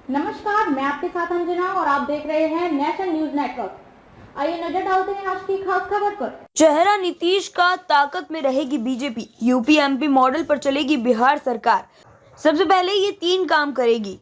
नमस्कार, मैं आपके साथ अंजना और आप देख रहे हैं नेशनल न्यूज नेटवर्क। आइए नजर डालते हैं आज की खास खबर पर। चेहरा नीतीश का, ताकत में रहेगी बीजेपी, यूपी एमपी मॉडल पर चलेगी बिहार सरकार। सबसे पहले ये 3 काम करेगी।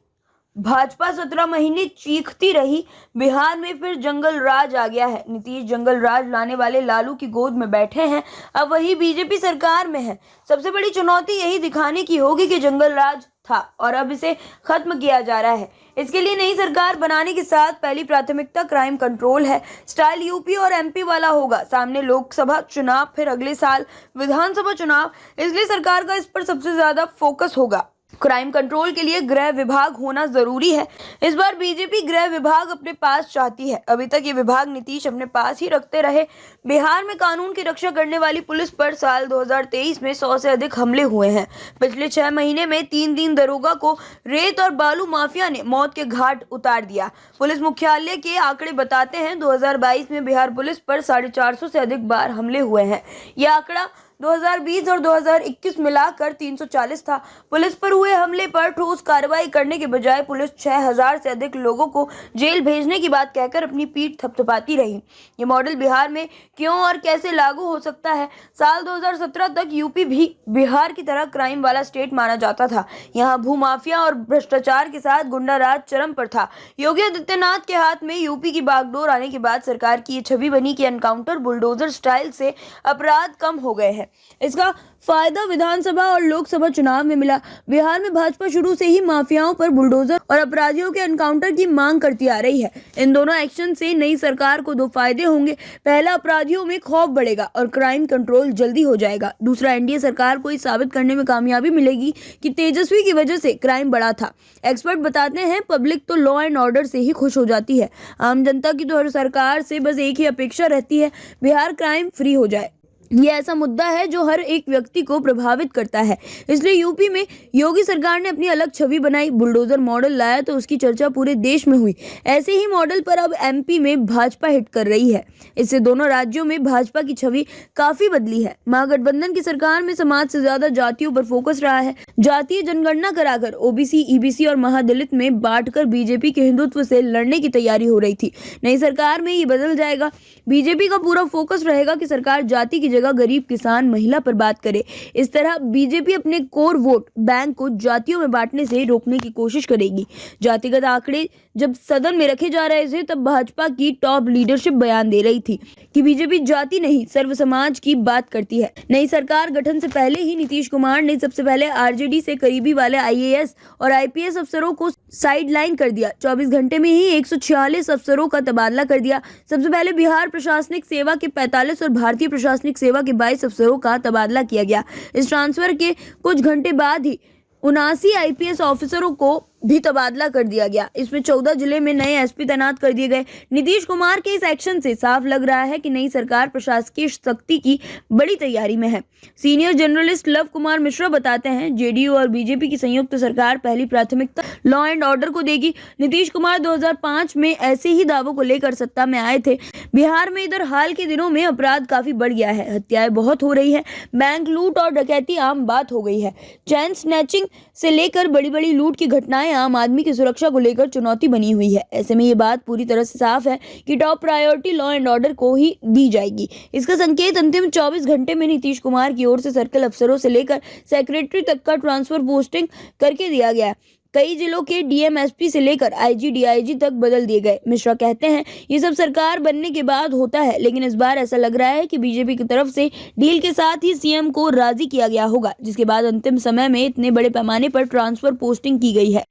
भाजपा 17 महीने चीखती रही, बिहार में फिर जंगल राज आ गया है। नीतीश जंगल राज लाने वाले लालू की गोद में बैठे हैं, अब वही बीजेपी सरकार में है। सबसे बड़ी चुनौती यही दिखाने की होगी कि जंगल राज था और अब इसे खत्म किया जा रहा है। इसके लिए नई सरकार बनाने के साथ पहली प्राथमिकता क्राइम कंट्रोल है। स्टाइल यूपी और एमपी वाला होगा। सामने लोकसभा चुनाव, फिर अगले साल विधानसभा चुनाव, इसलिए सरकार का इस पर सबसे ज्यादा फोकस होगा। क्राइम कंट्रोल के लिए गृह विभाग होना जरूरी है। इस बार बीजेपी गृह विभाग अपने पास चाहती है। अभी तक ये विभाग नीतीश अपने पास ही रखते रहे। बिहार में कानून की रक्षा करने वाली पुलिस पर साल 2023 में 100 से अधिक हमले हुए हैं। पिछले 6 महीने में 3 दरोगा को रेत और बालू माफिया ने मौत के घाट उतार दिया। पुलिस मुख्यालय के आंकड़े बताते हैं 2022 में बिहार पुलिस पर 450 से अधिक बार हमले हुए हैं। यह आंकड़ा 2020 और 2021 मिलाकर 340 था। पुलिस पर हुए हमले पर ठोस कार्रवाई करने के बजाय पुलिस 6000 से अधिक लोगों को जेल भेजने की बात कहकर अपनी पीठ थपथपाती रही। ये मॉडल बिहार में क्यों और कैसे लागू हो सकता है? साल 2017 तक यूपी भी बिहार की तरह क्राइम वाला स्टेट माना जाता था। यहाँ भूमाफिया और भ्रष्टाचार के साथ गुंडा राज चरम पर था। योगी आदित्यनाथ के हाथ में यूपी की बागडोर आने के बाद सरकार की ये छवि बनी कि एनकाउंटर बुलडोजर स्टाइल से अपराध कम हो गए हैं। इसका फायदा विधानसभा और लोकसभा चुनाव में मिला। बिहार में भाजपा शुरू से ही माफियाओं पर बुलडोजर और अपराधियों के एनकाउंटर की मांग करती आ रही है। इन दोनों एक्शन से नई सरकार को 2 फायदे होंगे। पहला, अपराधियों में खौफ बढ़ेगा और क्राइम कंट्रोल जल्दी हो जाएगा। दूसरा, एनडीए सरकार को ये साबित करने में कामयाबी मिलेगी कि तेजस्वी की वजह से क्राइम बढ़ा था। एक्सपर्ट बताते हैं पब्लिक तो लॉ एंड ऑर्डर से ही खुश हो जाती है। आम जनता की तो हर सरकार से बस एक ही अपेक्षा रहती है, बिहार क्राइम फ्री हो जाए। ये ऐसा मुद्दा है जो हर एक व्यक्ति को प्रभावित करता है। इसलिए यूपी में योगी सरकार ने अपनी अलग छवि बनाई, बुलडोजर मॉडल लाया तो उसकी चर्चा पूरे देश में हुई। ऐसे ही मॉडल पर अब एमपी में भाजपा हिट कर रही है। इससे दोनों राज्यों में भाजपा की छवि काफी बदली है। महागठबंधन की सरकार में समाज से ज्यादा जातियों पर फोकस रहा है। जातीय जनगणना कराकर ओबीसी, ईबीसी और महादलित में बांटकर बीजेपी के हिंदुत्व से लड़ने की तैयारी हो रही थी। नई सरकार में ये बदल जाएगा। बीजेपी का पूरा फोकस रहेगा कि सरकार जाति की जगह गरीब, किसान, महिला पर बात करे। इस तरह बीजेपी अपने कोर वोट बैंक को जातियों में बांटने से रोकने की कोशिश करेगी। जातिगत आंकड़े जब सदन में रखे जा रहे थे तब भाजपा की टॉप लीडरशिप बयान दे रही थी कि बीजेपी जाति नहीं सर्व समाज की बात करती है। नई सरकार गठन से पहले ही नीतीश कुमार ने सबसे पहले आरजेडी से करीबी वाले आईएएस और आईपीएस अफसरों को साइडलाइन कर दिया। 24 घंटे में ही 146 अफसरों का तबादला कर दिया। सबसे पहले बिहार प्रशासनिक सेवा के 45 और भारतीय प्रशासनिक सेवा के 22 अफसरों का तबादला किया गया। इस ट्रांसफर के कुछ घंटे बाद ही 79 आईपीएस ऑफिसरों को भी तबादला कर दिया गया। इसमें 14 जिले में नए एसपी तैनात कर दिए गए। नीतीश कुमार के इस एक्शन से साफ लग रहा है कि नई सरकार प्रशासकीय शक्ति की बड़ी तैयारी में है। Senior journalist love Kumar Mishra बताते हैं जेडीयू और बीजेपी की संयुक्त सरकार पहली प्राथमिकता लॉ एंड ऑर्डर को देगी। नीतीश कुमार 2005 में ऐसे ही दावों को लेकर सत्ता में आए थे। बिहार में इधर हाल के दिनों में अपराध काफी बढ़ गया है, हत्याएं बहुत हो रही है, बैंक लूट और डकैती आम बात हो गई है। चैन स्नैचिंग से लेकर बड़ी बड़ी लूट की घटनाएं आम आदमी की सुरक्षा को लेकर चुनौती बनी हुई है। ऐसे में ये बात पूरी तरह से साफ है कि top priority law and order को ही दी जाएगी। इसका संकेत अंतिम 24 घंटे में नीतीश कुमार की ओर से सर्कल अफसरों से लेकर सेक्रेटरी तक का ट्रांसफर पोस्टिंग करके दिया गया। कई जिलों के डीएम एसपी से लेकर आईजी डीआईजी तक बदल दिए गए। मिश्रा कहते हैं ये सब सरकार बनने के बाद होता है, लेकिन इस बार ऐसा लग रहा है कि बीजेपी की तरफ से डील के साथ ही सीएम को राजी किया गया होगा, जिसके बाद अंतिम समय में इतने बड़े पैमाने पर ट्रांसफर पोस्टिंग की गई है।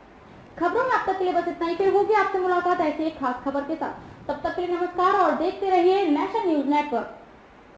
खबरों में अब तक के लिए बस इतना ही। फिर होगी आपसे मुलाकात ऐसी एक खास खबर के साथ। तब तक के लिए नमस्कार और देखते रहिए नेशनल न्यूज नेटवर्क।